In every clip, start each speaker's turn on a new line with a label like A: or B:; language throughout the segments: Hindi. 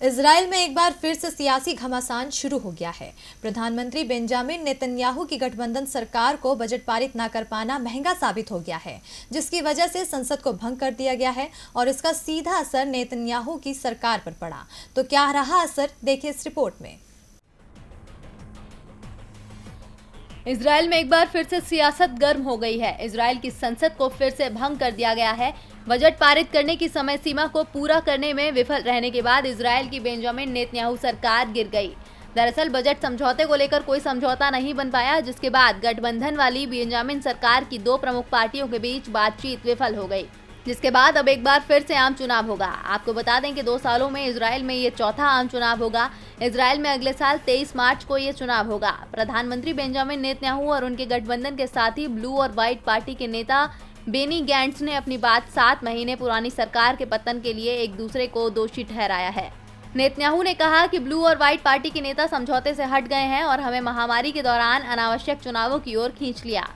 A: इजराइल में एक बार फिर से सियासी घमासान शुरू हो गया है। प्रधानमंत्री बेंजामिन नेतन्याहू की गठबंधन सरकार को बजट पारित न कर पाना महंगा साबित हो गया है, जिसकी वजह से संसद को भंग कर दिया गया है और इसका सीधा असर नेतन्याहू की सरकार पर पड़ा। तो क्या रहा असर, देखिए इस रिपोर्ट में।
B: इजराइल में एक बार फिर से सियासत गर्म हो गई है। इजराइल की संसद को फिर से भंग कर दिया गया है। बजट पारित करने की समय सीमा को पूरा करने में विफल रहने के बाद इजराइल की बेंजामिन नेतन्याहू सरकार गिर गई। दरअसल बजट समझौते को लेकर कोई समझौता नहीं बन पाया, जिसके बाद गठबंधन वाली बेंजामिन सरकार की दो प्रमुख पार्टियों के बीच बातचीत विफल हो गई, जिसके बाद अब एक बार फिर से आम चुनाव होगा। आपको बता दें कि 2 सालों में इजराइल में ये चौथा आम चुनाव होगा। इजराइल में अगले साल 23 मार्च को ये चुनाव होगा। प्रधानमंत्री बेंजामिन नेतन्याहू और उनके गठबंधन के साथी ब्लू और व्हाइट पार्टी के नेता बेनी गैंट्स ने अपनी बात 7 महीने पुरानी सरकार के पतन के लिए एक दूसरे को दोषी ठहराया है। नेतन्याहू ने कहा कि ब्लू और व्हाइट पार्टी के नेता समझौते से हट गए हैं और हमें महामारी के दौरान अनावश्यक चुनावों की ओर खींच लिया।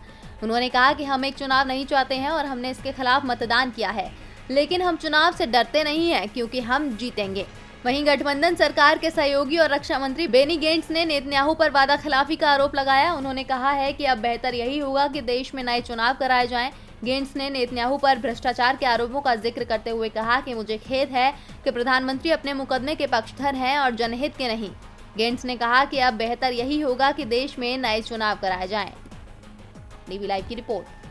B: उन्होंने कहा कि हम एक चुनाव नहीं चाहते हैं और हमने इसके खिलाफ मतदान किया है, लेकिन हम चुनाव से डरते नहीं हैं क्योंकि हम जीतेंगे। वहीं गठबंधन सरकार के सहयोगी और रक्षा मंत्री बेनी गेंट्स ने नेतन्याहू पर वादा खिलाफी का आरोप लगाया। उन्होंने कहा है कि अब बेहतर यही होगा कि देश में नए चुनाव कराए जाएं। गेंट्स ने नेतन्याहू पर भ्रष्टाचार के आरोपों का जिक्र करते हुए कहा कि मुझे खेद है कि प्रधानमंत्री अपने मुकदमे के पक्षधर हैं और जनहित के नहीं। गेंट्स ने कहा कि अब बेहतर यही होगा कि देश में नए चुनाव कराए जाएं। डीवी लाइव की रिपोर्ट।